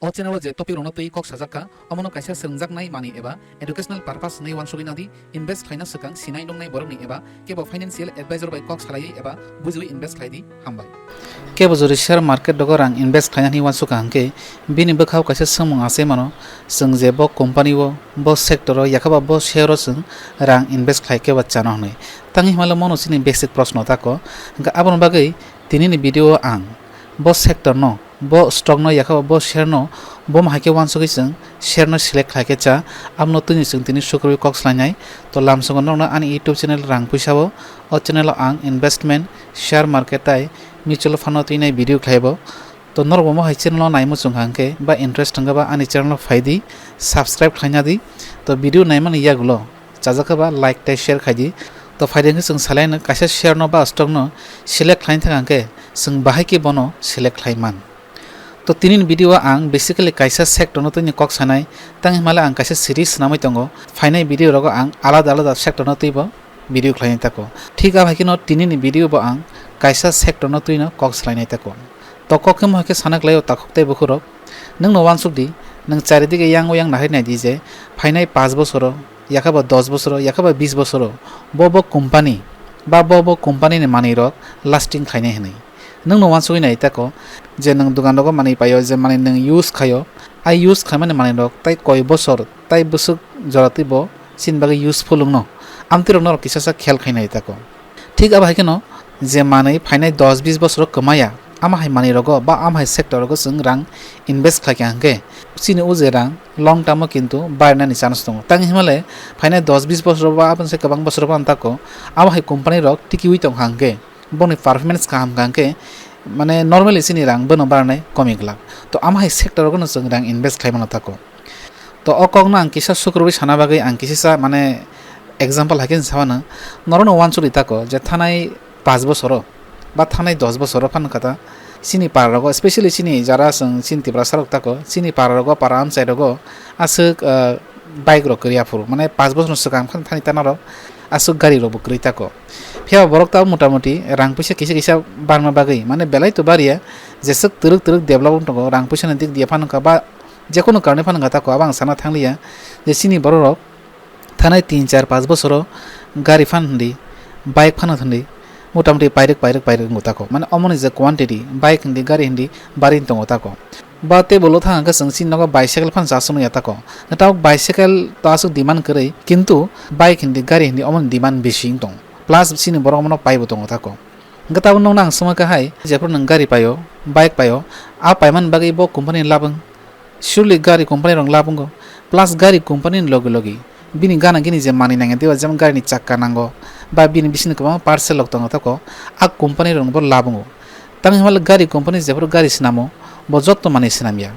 O channel je topic rono tei kok sajaka amono kaisa sengjaknai mani eba educational purpose nei wansogina di invest khaina sekang sinai dongnai borokni eba kebo financial advisor bai kok salai eba bujui invest khaidi hambai kebo jori share market dogo rang invest khaina ni wansuka hangke bini bokhaw kaisa samung ase mano seng je bo company bo sector o yakaba bo share o seng rang invest khai keba chana hnai tangi himala mono sini basic proshno tako ga abon bagai tinini video ang bo sector no bo stock no yakaba bo share no bo mahake wansugui seng share no select khaike cha amno tuni seng tini sukrobi kok slainai to lamsongo no ani youtube channel rang puisabo o channel ang investment share market tai mutual fund no tini video khlaibo to norbo mo hai channel nai mo chung hangke ba interest hanga ba ani channel faidi subscribe khaina di to video nai man yagulo chajaka ba like tai share khaidi to faide seng salai na kaisa share no ba stock no select khlain thangke seng bahai ke bono select khlaiman to tinin video ang basically kaisa sector no tini kok sanai tang himala ang kaisa series namai tongo final video rogo ang alada alada sector no tibo video khlaini tako thik a bhakino tinini video bo ang kaisa sector no tuino kok slainai tako to kokem hake sanak layo takhokte bukhuro nang no wansuk di nang charidige yang nahai nai di je final 5 বছর yakaba 10 বছর yakaba 20 বছর bo company ba bo company ni mani rok lasting khainai hinai nang no wansuk nai tako je nang dukan rogo mani payo je mani nang use khayo ai use khamane mani rok tai koi bosor tai busuk jorati bo sin bagi useful no amtir no kisasa khel khainai tako thik aba haikeno je mani phainai 10 20 বছর kamaya ama hai mani rogo ba am hai sector rogo sung rang invest khaike hangke sini uje rang long term kintu barna ni chance tong tang himale phainai 10 20 বছর ba apun se kabang বছর ban tako ama hai company rok tiki ui tong hangke boni performance kam hangke মানে normally সিনি রাং বনো বারনাই কমিগলা তো আমহাই sector গনো जों রাং invest খাইমানো থাকো তো অকগনা আং কিসা সুক্রবি সানা বাগৈ আং কিসা মানে एग्जांपल হাকিন সাবানা নরনো ওয়ানচুরি থাকো যে থানাই 5 বছর বা থানাই 10 বছর ফান কথা সিনি পারগো স্পেশালি সিনি যারা সিনতি ব্রাসারক থাকো সিনি পারগো পারাম সাইডগো আসুক বাইক রকরিয়া ফুর মানে 5 বছর সকাম খান Thani তানারো asuk gari ro bukri tako phia borok ta motamoti rang puisa kisa barma bagai mane belai to baria jesuk turuk development to rang puisa na dik dia phan ka ba je kono karone phan ga tako abang sana thanglia je sini borok thanai 3 4 5 বছর gari phan handi bike phan handi motamoti pairek ngutako mane omoni je quantity bike handi gari handi barin to ngutako ba te bolo thang ka sangsin nago bicycle phan sasun ya tako nataw bicycle to asuk demand kare kintu bike hindi gari hindi omon demand beshi tong plus sini borok mono paibo tong tako gataw nong nang sama ka hai jepur nang gari payo bike payo a paiman bagai bo company labang surely gari company rong labang go plus gari company logi bini gana gini je mani nange dewa jam gari ni chakka nango ba bini bisini ko parcel lok tong tako a company rong bo labang go tang himal gari company jepur gari sinamo বজত্ত মানে সিনামিয়া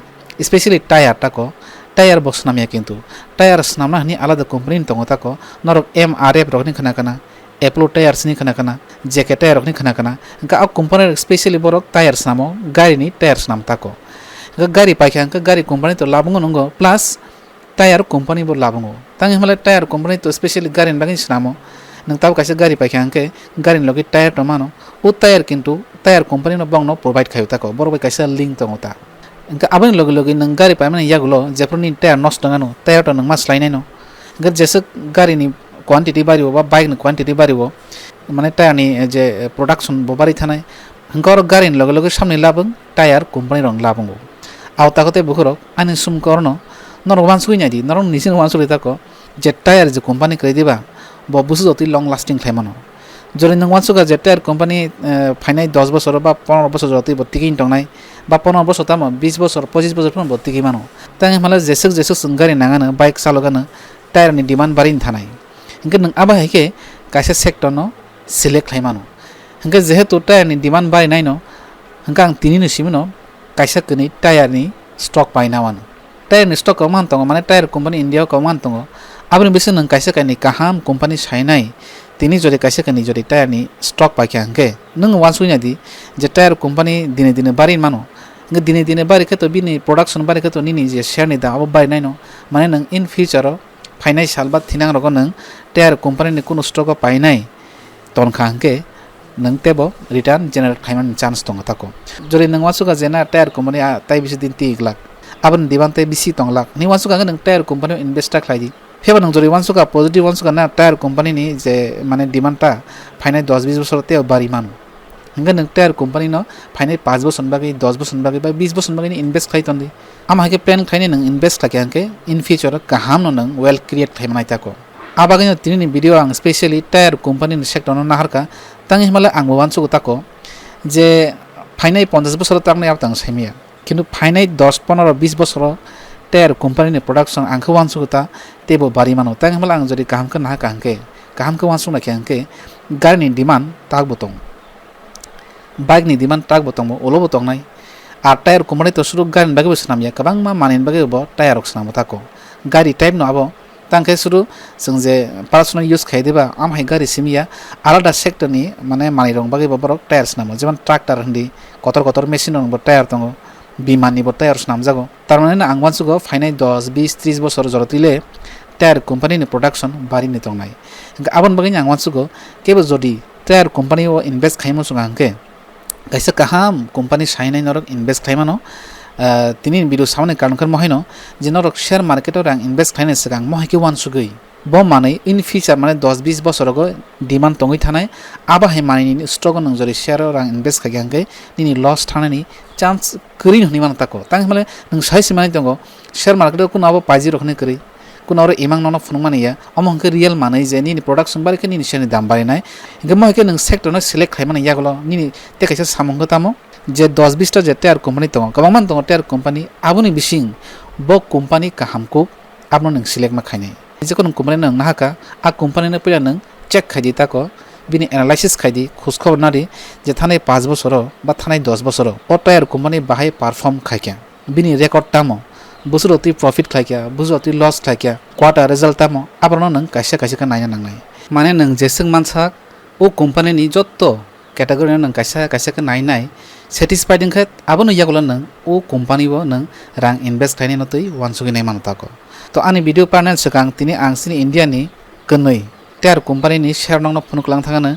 specially tyre টাকো tyre box নামিয়া কিন্তু tyre নামনা হানি আলাদা company তঙ্গ তাকো নরক MRF রকনি খানা কানা অ্যাপলো টায়ার সিনি খানা কানা জেকে টায়ার রকনি খানা কানা গা কোম্পানির স্পেশালি বরক টায়ার নামো গাড়িনি টায়ার নাম তাকো গাড়ি পাইখা গাড়ি কোম্পানি তো লাভঙ্গ নঙ্গ প্লাস টায়ার কোম্পানি বো লাভঙ্গ তাং হিমালে টায়ার কোম্পানি তো স্পেশালি গাড়িন বাগিন নামো nang taw kaisa gari paikha angke gari logi tire to mano o tire kintu tire company no bang no provide khayu tako borobai kaisa link tongo ta engka abani logi nang gari paimane yagulo jeproni tire nosto ngano tire to nang mas lainai no gar jesuk gari ni quantity baribo ba bike ni quantity baribo mane tire ni je production bo bari thanai hangkor gari ni logi samni labung tire company rong labungo aw takote bukhurok ani sum korno nor wan sui nyadi nor nisin wan sui tako je tire je company kre diba bo busu joti long lasting thaimano jori nang wansuga je tire company ফাইনাই 10 বছর বা 15 বছর জতি বতিকিন টংনাই বা 15 বছর তাম 20 বছর 25 বছর পর্যন্ত বতিকি মানো তাং মালা jesuk sunggari nangana bike salogana tire ni demand barin thanai hinga nang aba haike kaisa sector no select thaimano hinga jehetu tire ni demand bari nai no hinga ang tini ni simino kaisa kini tire ni stock paina wan tire ni stock man tongo mane tire company india ko man tongo abni bisi nang kaisa kani kaham company sainai tini jodi kaisa kani jodi tire ni stock paikha hangke nang wansuina di je tire company dine barin mano nge dine bari khato bini production bari khato nini je share ni da abo bari nai no mane nang in future financial ba thinang rogo nang tire company ni kuno stock painai ton khangke nang tebo return generate khaiman chance tong tako jodi nang wasuka jena tire company tai bisi din 3 lakh abon demand te bisi tonglak ni wansuka nang tire company invest ta khlaidi pheba nang jori wansuka positive wansuka na tire company ni je mane demand ta phainai 10-20 বছর te bari manu hingga nang tire company no phainai 5 বছর bagi 10 বছর bagi ba 20 বছর bagi ni invest khai tondi ama hake plan khaine nang invest khake anke in future kaham no nang well create khaimanai ta ko abagino tini video ang specially tire company ni sector no naharka tangi himala ang wansuka ta ko যে ফাইনাই 50 বছর তাকনে up তাং সাইমিয়া কিন্তু ফাইনাই 10 15 20 বছর tyre কোম্পানিনি production আংখো ওয়ানসুতা তেবো বারি মানো তাং হমলা আং যদি কাহামকে না কাহামকে ওয়ানসু না খেয়াংকে গাড়িনি demand তাক বতং বাইকনি ডিমান্ড তাক বতং ওলো বতং নাই আর টায়ার কোম্পানি তো শুরু গাড়ি বাগে বসনামিয়া কাবাং মা মানিন বাগে ব টায়ার অক্সনামো তাকো গাড়ি টাইপ ন আবো তাংকে শুরু जों যে পার্সোনাল ইউজ খাইদেবা আমহাই গাড়ি সিমিয়া আলাদা সেক্টরনি মানে মানি রং বাগে বরক টায়ারস নামো যেমন ট্রাক্টর হন্দি কতর মেশিন রং টায়ার দङ বিমাননি ব টায়ারস নাম জাগো তার মানে না আংवानसुगो ফাইনাই 10 20 30 বছর জরতিলে টায়ার কোম্পানিনি প্রোডাকশন বারিনি দংনাই আবন বাগে আংवानसुगो কেবো যদি টায়ার কোম্পানি ও ইনভেস্ট খাইমো সুগাংকে কাইসা কাহাম কোম্পানি সাইনাই নরক ইনভেস্ট খাইমানো তিনি বিরু সামনে কারণকার মহাইনো যে নরক শেয়ার মার্কেটও রাং ইনভেস্ট খাইনে সিগাং মহাইকে ওয়ানসুগৈ ব মানে ইন ফিউচার মানে 10-20 বছর আগে ডিমান্ড তঙ্গই থানায় আবাহে মানিনি স্টক নং জরি শেয়ার রাং ইনভেস্ট খাইগাংকে নিনি লস থানানি চান্স করিন হনি মান তাকো তাং মানে নং সাইসি মানি দङ শেয়ার মার্কেটও কোন আবো পাইজি রখনে করি কোন আর ইমাং নন ফোন মানিয়া অমংকে রিয়েল মানে যে নিনি প্রোডাকশন বারিকে নিনি শেয়ারনি দাম বাড়িনায় ইনকে মহাইকে নং সেক্টরনো সিলেক্ট খাইমানে ইয়াগলো নিনি তে কাইসা সামংগো তামো যে 10-20টা যে টায়ার কোম্পানি দङ गोबांमान दङ टायार কোম্পানি आबुनि बिसिं ब কোম্পানি काहामको आपनो नों सिलेक्ट मा खायनाय जेको कोम्पानी नों नाहाका आ कोम्पानी ने पयला नों चेक खायदि ताको बिनि एनालाइसिस खायदि खोज खबर नारि जे थानाय 5 বছর বা थानाय 10 বছর ও টায়ার কোম্পানি बाहाय पारफॉर्म खायका बिनि रेकर्ड तामो बोसोरति प्रॉफिट खायका बुजति लस खायका क्वार्टर रिजल्ट तामो आबरनो नों कायसे का नायना नांनाय माने नों जेसों मानसा ओ कोम्पानी नि जत्त कैटेगरी नों कायसे का नायनाय सेटिस्फाइड इंखे आबनो यागोला नों ओ कोम्पानी बो नों रां इनभेस्ट खायनाय नतै वानसुगि नाय मानताको तो आनि भिडियो पारनाय सकां तिनि आंसिनि इंडिया नि कनै टायार कोम्पानी नि शेयर नंनो फन कलां थागानो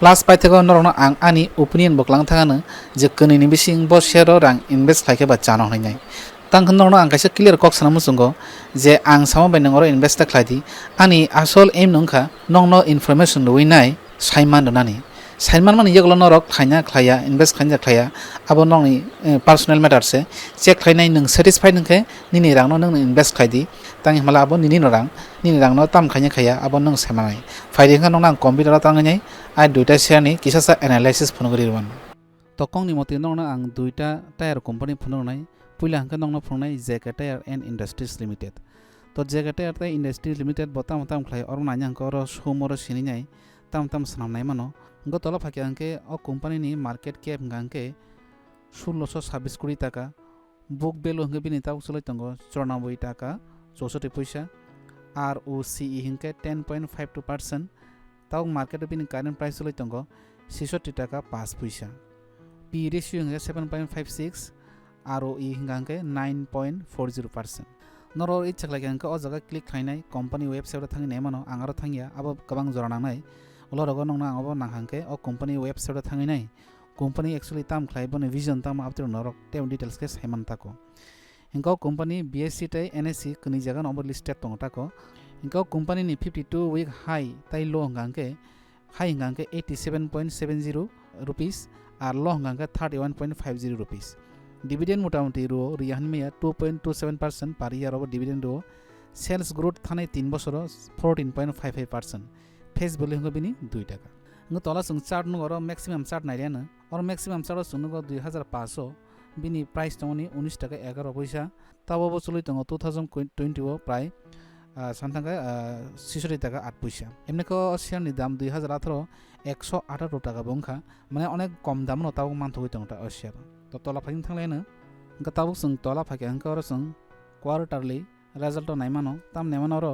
प्लस पाइथागो नरनो आं आनि ओपिनियन बो कलां थागानो जे कनैनि बिसिं बो शेयर रां इनभेस्ट खायके बा जानो हनाय तां खननो आं कायसे क्लियर कक साना मुसुंगो जे आं सामो बाय नंगरो इनभेस्ट खायदि आनि आसल एम नंखा नंनो इनफरमेशन लुइनाय साइमान दनानि साइनमान माने यगलो नरक खायना खाया इनभेस्ट खायना खाया आबो नंनि पार्सोनेल मैटर से चेक खायनाय नों सेटिस्फाइड नंखे निनि रांनो नों इनभेस्ट खायदि तांनि मला आबो निनि रांनो ताम खायना खाया आबो नों सेमानाय फाइदिंखा नंना कम्पिउटार तांगाय आइ दुइटा शेयारनि किसासा एनालाइसिस फनगरिरवान तकंनि मते नंना आं दुइटा टायार कोम्पानी फननाय पुइला हांखा नंना फननाय जेके टायार एन्ड इंडस्ट्रीज लिमिटेड तो जेके टायार इंडस्ट्रीज लिमिटेड बताम खाय और नानि हांखा और सोमरो सिनिनाय ताम सामनाय मानो गतला फाके आंके ओ कोम्पानी नि मार्केट कैप गांके 1626 कोटी टाका बुक वैल्यू हंगे बिनि ताव सलै तंगो 94 टाका 64 पैसा आर ओ सी ई हंके 10.52% ताव मार्केट बिनि कारेंट प्राइस सलै तंगो 66 टाका 5 पैसा पी रेशियो हंगे 7.56 आर ओ ई हंगे 9.40% नरो इच्छा लागे हंके ओ जगह क्लिक खायनाय कंपनी वेबसाइट थांनि नै मानो आंगारो थांगिया आबो गोबां जरा नांनाय ओलरगो नंना आबो नांहांके ओ कंपनी वेबसाइट थांगिनाय कंपनी एक्चुअली ताम खायबोने विजन ताम आपतिर नरक टेम डिटेल्स के साइमान ताको इनका कंपनी बीएससी तै एनएससी कनि जगह नंबर लिस्टेड दङ ताको इनका कंपनी नि 52 वीक हाई तै लो हंगांके हाई हंगांके 87.70 रुपीस आर लो हंगांके 31.50 रुपीस डिविडेंड मोटामुटी रो रियाहनमिया 2.27% पर ईयर ओवर डिविडेंड रो सेल्स ग्रोथ थानाय 3 বছর 14.55% फेस वैल्यू हंगो बिनि 2 टाका हंगो तला जों चार्ट नुगरो मैक्सिमाम चार्ट नायरेनो और मैक्सिमाम चार्ट सुनुगो 2500 बिनि प्राइस दङनि 19 टाका 11 पैसा ताबो चलै दङ 2020 ओ प्राय सानथांगा 66 टाका 8 पैसा एमनेको शेयारनि दाम 2018 178 टाका बंखा माने अनेक कम दाम न ताबो मानथगै दङ ता शेयार तो तला फाइन थांलायनो हंगो ताबो जों तला फाके हंगो और जों क्वार्टरली रिजल्ट नायमानो ताम नायमानो र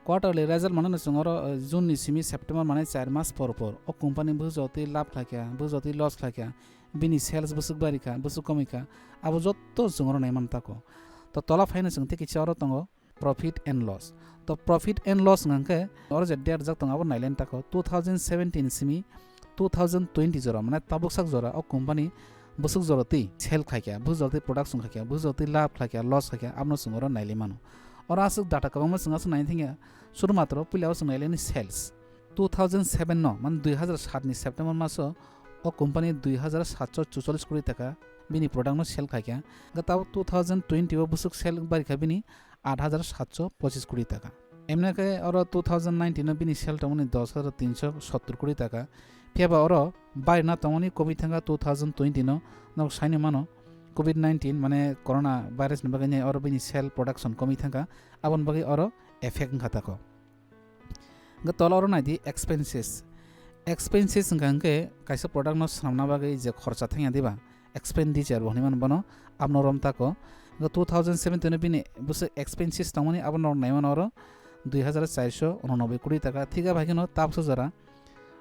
क्वार्टरली रिजल्ट माने जोंर जून नि सिमी सेप्टेम्बर माने 4 मास पर ओ कंपनी बुजति लाभ खाक्या बुजति लस खाक्या बिनि सेल्स बुसुक बारिखा बुसुक कमिखा आबो जत्तो जोंर नायमान ताको तो तला फाइन जों ते किछारो तंगो प्रॉफिट एंड लॉस तो प्रॉफिट एंड लॉस नंके और जे डेट जक तंगाबो नाइलेन ताको 2017 सिमी 2020 जरा माने ताबुक साक जरा ओ company busuk joroti sell khaikya bu joroti production khaikya bu joroti লাভ khaikya loss khaikya apno sungoro naile mano ora asuk data kabang ma sunga sunai thinga suru matro pulao sunai leni sales 2007 no man 2007 ni September maso o company 2744 কোটি টাকা bini product no sell khaikya gatao 2020 o busuk sell bari khabini 8725 কোটি টাকা এমনাকে or 2019 বিনি sell তমনি 10370 কোটি টাকা ফেবা or বাইনা তমনি Covid থাঙ্গা 2020 ন সাইনে মানো কোভিড-19 মানে করোনা ভাইরাস নিবাগে নে অর বিনি সেল প্রোডাকশন কমি থাঙ্গা আবন বাগে অর এফেক্ট খাতাকো গতল অর নাইদি এক্সপেন্সেস গাঙ্গে কাইসা প্রোডাক্ট ন সামনা বাগে যে খরচা থাঙ্গা দিবা এক্সপেন্ডিচার বহনিমান বনো আপনো রমতাকো 2017 বিনি বুসে এক্সপেন্সেস তমনি আবন নাইমান অর 2489 কোটি টাকা থিকা ভাগিনো তাপসো যারা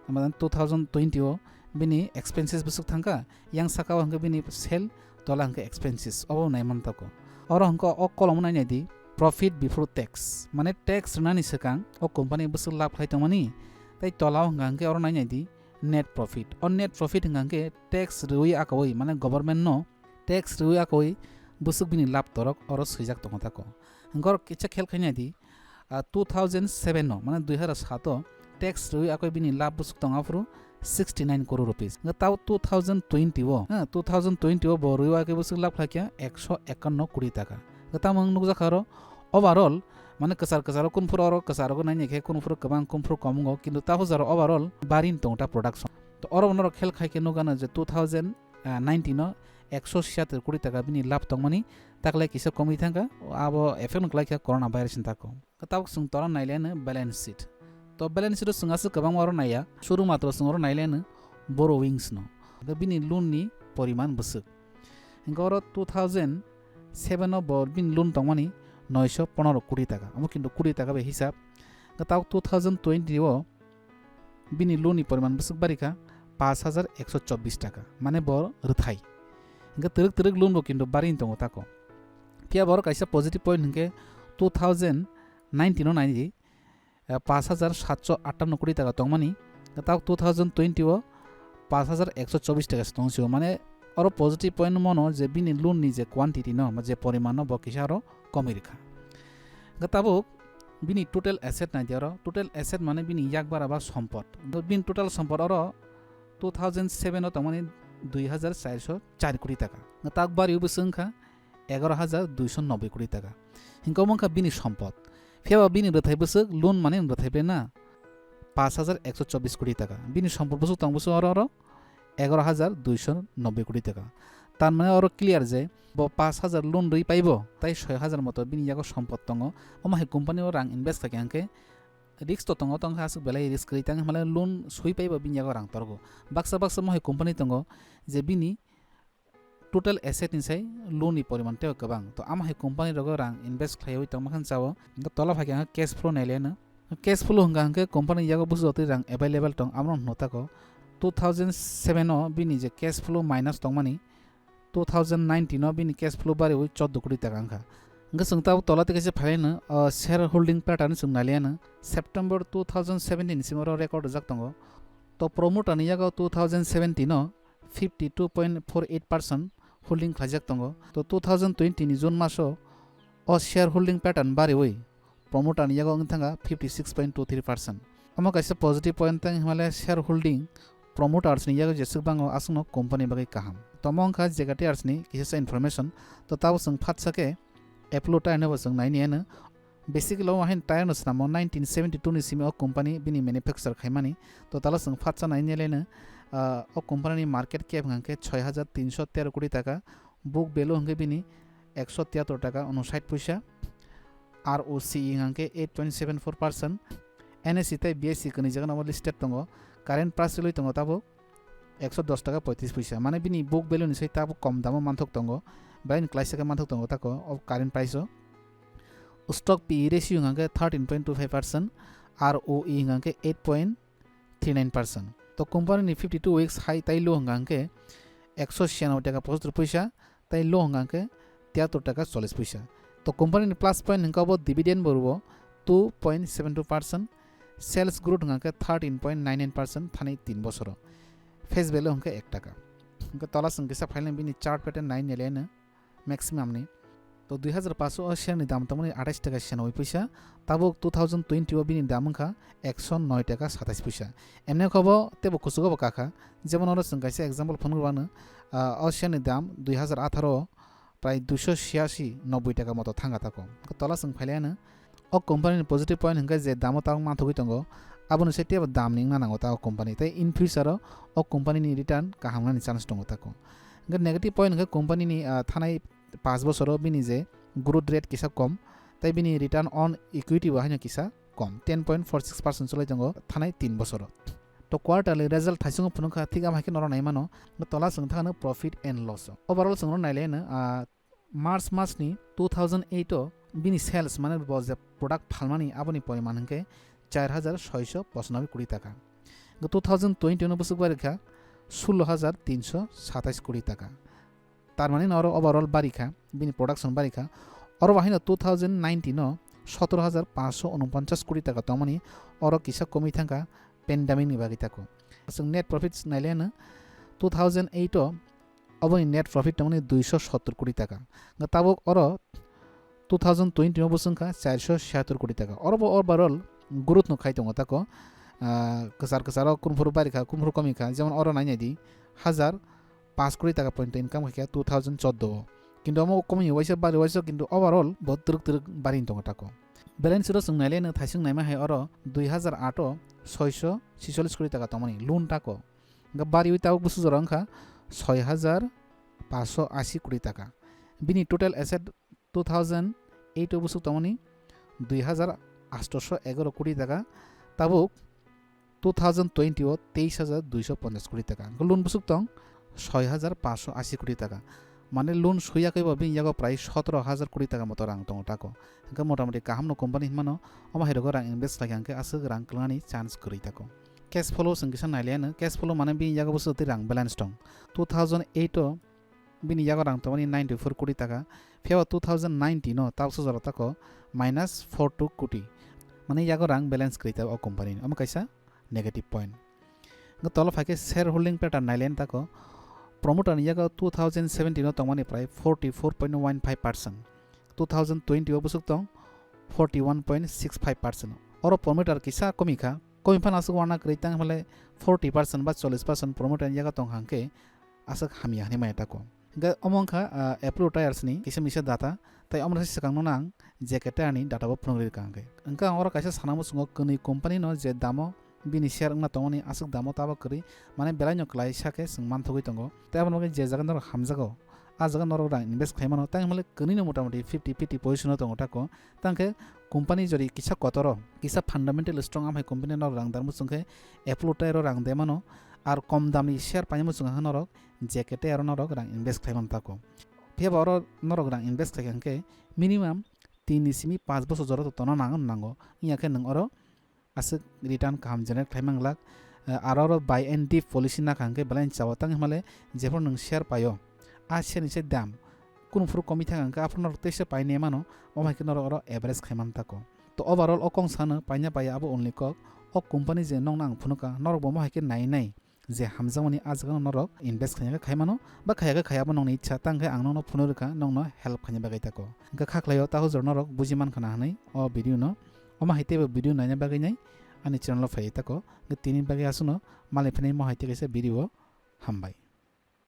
আমাদের 2020 বিনি এক্সপেন্সেস বুসুক থাঙ্কা ইয়াং সাকাও হঙ্গে বিনি সেল তলা হঙ্গে এক্সপেন্সেস অব নাইমান তাকো অর হঙ্ক অ কলম নাই নাইদি প্রফিট বিফোর ট্যাক্স মানে ট্যাক্স নানি সেকাং অ কোম্পানি বুসুক লাভ খাইতমানি তাই তলাও হঙ্গে অর নাই নাইদি নেট প্রফিট অ নেট প্রফিট হঙ্গে ট্যাক্স রুই আকই মানে গভর্নমেন্ট নো ট্যাক্স রুই আকই বুসুক বিনি লাভ তরক অর সুইজাক তং তাকো হঙ্গর কিছা খেল খাই নাইদি 2007 no মানে 2007 ট্যাক্স রুই আকই বিনি লাভ বুসুক তংআফরু 69 crore rupees তাও 2020 ও 2020 ও বরুই আকই বুসুক লাভ খাকিয়া 151 কোটি টাকা গতা মং নুক জাখারো ওভারঅল মানে কসার কোনফুর অর কসার গো নাইনি খে কোনফুর কবাং কোনফুর কমঙ্গ কিন্তু তাহু জারো ওভারঅল বারিন তংটা প্রোডাকশন তো অর অনর খেল খাইকে নুগানা যে 2019 no 176 কোটি টাকা বিনি লাভ তংমানি তাকলে কিসে কমি থাকা আবো এফেক্ট নকলাইকা করোনা ভাইরাস তাকো তাও সুং তরা নাইলেন ব্যালেন্স শিট তো ব্যালেন্স শিট সুঙাসু কবাং ওর নাইয়া শুরু মাত্র সুঙর নাইলেন বোরোইংস নো বিনি লোন নি পরিমাণ বসুক গর 2007 ও বর বিন লোন তংমানি 915 কোটি টাকা আমো কিন্তু কোটি টাকা বে হিসাব তাও 2020 ও বিনি লোন নি পরিমাণ বসুক বারিকা 5124 টাকা মানে বর রথাই তরক লোন কিন্তু বারিন তং তাকো পিয়া বড় কাইসা পজিটিভ পয়েন্ট হঙ্কে 2019 নাইজি 5758 কোটি টাকা তংমানি তাও 2020 ও 5124 টাকা তংসিও মানে আরো পজিটিভ পয়েন্ট মনো যে বিনি লোন নি যে কোয়ান্টিটি ন যে পরিমাণ বকিসা আরো কমি রেখা তাবুক বিনি টোটাল অ্যাসেট নাই দিয়ার টোটাল অ্যাসেট মানে বিনি ইয়াকবার আবার সম্পদ বিন টোটাল সম্পদ আরো 2007 ও তংমানি 2404 কোটি টাকা তাক বাড়িও বসংখা 11290 কোটি টাকা হিংকমংখা বিনি সম্পদ ফেবা বিনি রথাই বসুক লোন মানে রথাইবে না 5124 কোটি টাকা বিনি সম্পদ বসুক তং বসুক আর 11290 কোটি টাকা তার মানে আরো ক্লিয়ার যে 5000 লোন রই পাইব তাই 6000 মতো বিনি ইয়াক সম্পদ তং অমাহে কোম্পানি ও রাং ইনভেস্ট থাকে আঙ্কে রিস্ক তো তং তং হাসুক বেলাই রিস্ক রি তাং মানে লোন সুই পাইব বিনি ইয়াক রাং তরগো বাক্সা মহে কোম্পানি তং যে বিনি টোটাল এসেট নিসাই লোন নি পরিমাণ তেও কবাং তো আমাহে কোম্পানি রগ রাং ইনভেস্ট খাইও তং মাখান চাও তলা ফাকে ক্যাশ ফ্লো নাইলে না ক্যাশ ফ্লো হঙ্গা হঙ্গে কোম্পানি ইয়াক বুঝতে রাং अवेलेबल তং আমন নতাকো 2007 ও বিনি যে ক্যাশ ফ্লো মাইনাস তং মানি 2019 ও বিনি ক্যাশ ফ্লো বারে 14 কোটি টাকা আঙ্কা গসংতাও তলাতে কাছে fine share holding pattern সুং নালিয়ানা September 2017 Simar record জাক তং তো প্রমোটার নিয়াগ 2017 ও 52.48% হোল্ডিং খাজাক তং তো 2020 নি জুন মাসো ও শেয়ার হোল্ডিং প্যাটার্ন বারে ওই প্রমোটার নিয়াগ থাঙ্গা 56.23% আমো কাছে পজিটিভ পয়েন্ট তাং হিমালয় শেয়ার হোল্ডিং প্রমোটার্স নিয়াগ जेसुक बांगो आसनो कंपनी बागै काहाम तमंखा जेगाटियार्स नि किसा इनफरमेशन तो ताव जों फाटसाके एप्लो टाइनबो जों नायनियानो बेसिकली वाहिन टायरनो सामो 1972 नि सिम कंपनी बिनि मैन्युफैक्चर खायमानि तो ताला जों फाटसा नायनियालेनो ओ कंपनी मार्केट कैप हंके 6313 कोटी टाका बुक वैल्यू हंके बिनि 173 टाका 59 पैसा ROCE हंके 8.74% NSE তাই BSE কনি জায়গা নাম লিস্টেড দङ কারেন্ট প্রাইস লই দङ তাবো 110 টাকা 35 পয়সা মানে বিনি বুক ভ্যালু নিছাই তাবো কম দামো মানথক দङ বাইন ক্লাসিকা মানথক দङ তাকো of current price stock PE ratio হंगे 13.25% ROE हंगे 8.39% তো কোম্পানি নি 52 উইকস হাই তাই লো হंगे 196 টাকা 75 পয়সা তাই লো হंगे 73 টাকা 40 পয়সা তো কোম্পানি নি প্লাস পয়েন্ট হंगे ডিভিডেন্ড বরবো 2.72% সেলস গ্রোথ হंगे 13.99% থানি 3 বছর ফেস ভ্যালু হंगे 1 টাকা tola sung kisa file bini chart pattern 9 nele maximum ni তো 2500 শেয়ারনি দাম তমনি 28 টাকা 96 পয়সা তাবুক 2020 বিনি দাম খা 109 টাকা 27 পয়সা এমনি খব তেব কুসুগব কাকা যেমন ওরা সং কাছে एग्जांपल ফোন করবানো শেয়ারনি দাম 2018 প্রায় 286 90 টাকা মতো থাঙ্গা থাকো তলা সং ফাইলানো কোম্পানির পজিটিভ পয়েন্ট হঙ্কা যে দামও তাও মাথুগই দঙ্গো আবনো সেটি দাম নিং নানাঙ্গো তাও কোম্পানি তাই ইন ফিউচারও কোম্পানিনি রিটার্ন কাহামনানি চান্স দङ তাকো নেগেটিভ পয়েন্ট হঙ্কা কোম্পানিनि থানাय 5 বছর বিনি যে গ্রোথ রেট কিসা কম তাই বিনি রিটার্ন অন ইকুইটি বাহাইনো কিসা কম 10.46% চলাই দङ থানাय 3 বছর তো কোয়ার্টারলি রেজাল্ট থাইসং फुनुखा ঠিক আমাকে নর নাই মানো তলা সং থানো প্রফিট এন্ড লস ওভারঅল সং নাইলেন মার্চ মাসनि 2008 বিনি সেলস মানে যে প্রোডাক্ট ফালমানি আবনি পরিমাণ হঙ্কে 4695 কোটি টাকা 2020 বছর বারিখা 16327 কোটি টাকা তার মানে নর ওভারঅল বারিখা বিনি প্রোডাকশন বারিখা আর বাহিনো 2019 17549 কোটি টাকা তমানি আর কিসা কমি থাকা পেন্ডামিক नि बागै ताको जों नेट प्रॉफिट नाइलेन 2008 अबनि नेट प्रॉफिट तमनि 270 कोटी टाका ताबो और 2020 बसंखा 476 कोटी टाका और ओवरऑल ग्रोथ न खाइ दङ ताको कसार कसार कुनफुर बारिखा कुनफुर कमिखा जेमन और नाइनायदि 1005 कोटी टाका पॉइंट इनकाम खाया 2014 किन्तु अमो कमि वाइस बारि वाइस किन्तु ओवरऑल बहुत तुरुक बारि दङ ताको बैलेंस शीट जों नाइलेन थाइसं नाइमा हाय और 2008 646 कोटी टाका तमनि लोन टाको बारि उइताव बुसु जरंखा 6580 कोटी टाका बिनि टोटल एसेट 2008 बुसु तमनि 2811 कोटी टाका ताबुक 2020 ओ 23250 कोटी टाका लोन बुसुक तंग 6580 कोटी टाका माने लोन सुयाखैबो बिनि यागो प्राय 17000 कोटी टाका मतो रां दङ ताको हंका मोटामोटी काहामनो कंपनी मानो अमा हेरोगो रां इनभेस्ट खायखांके आसो रां क्लानि चान्स करै ताको कैश फ्लो संगिसा नाइलेन कैश फ्लो माने बिनि यागो बुसु ति रां बैलेंस दं 2008 बिनि यागो रां तमनि 94 कोटी टाका फेव 2019 नो तावसो जरा ताको -42 कोटी माने यागो रां बैलेंस करिता ओ कंपनी अमा कैसा नेगेटिव पॉइंट गतल फाके शेयर होल्डिंग पैटर्न नाइलेन ताको प्रमोटर यागा 2017 नो तमनि प्राय 44.15% 2020 बसुक तंग 41.65% और प्रमोटर किसा कमिखा कमिफान आसक वाना क्रेतांग हले 40% बा 40% प्रमोटर यागा तंग हांके आसक हामिया हने मायताको गा अमंखा एप्रो टायर्स नि किसा मिसा डाटा ताई अमरा सिकांगनो नां जेकेटानि डाटा बो फुंगरि कांगे अंका और कायसा सानामो सुंग कनि कंपनी नो जे दामो बिनि शेयर ना तंगनि आसक दामो ताबा करि माने बेलायनो क्लाय साके जों मानथगै दंगो ताबो नगे जे जागा नर हामजागो आ जागा नर रां इनभेस्ट खायमानो तां हले कनिनो मोटामोटी 50-50 पोजिशन दंगो ताको तांके कंपनी जरि किसा कतर किसा फंडामेंटल स्ट्रंग आमहाय कंपनी नर रां दारमु संखे एप्लो टायर रां देमानो आर कम दामनि शेयर पाइमु संग नर जेकेटे आरो नर रां इनभेस्ट खायमान ताको फेबर नर रां इनभेस्ट खायखांके मिनिमाम 3-5 बছর जरा तनो नांगो इयाके नंग और आसक रिटर्न काम जनरेट खायमांगलाक आरो बाय एंड डिप पॉलिसी ना खांके बैलेंस चाव तां हमाले जेफोर नों शेयर पायो आ शेयर नि से दाम कुनफुर कमी थांगा आपनर तेसे पाइने मानो अमाइके नर और एवरेज खायमान ताको तो ओवरऑल अकं सानो पाइना पाया अब ओनली कक ओ कंपनी जे नंग नां फुनुका नर बमो हाइके नाइ जे हामजामनि आजगा नरक इनभेस्ट खायगा खायमानो बा खायगा खायाबो नंनि इच्छा तांगे आं नंनो फुनुरका नंनो हेल्प खायनि बागै ताको गा खाखलायो ताहो जर नरक बुजिमान खाना हानै ओ भिडियो न अमा हाइतेबो भिडियो नायना बागै नाय आनि चैनल फाय ताको गे तिनि बागै आसुनो माले फने म हाइते कैसे भिडियो हामबाय।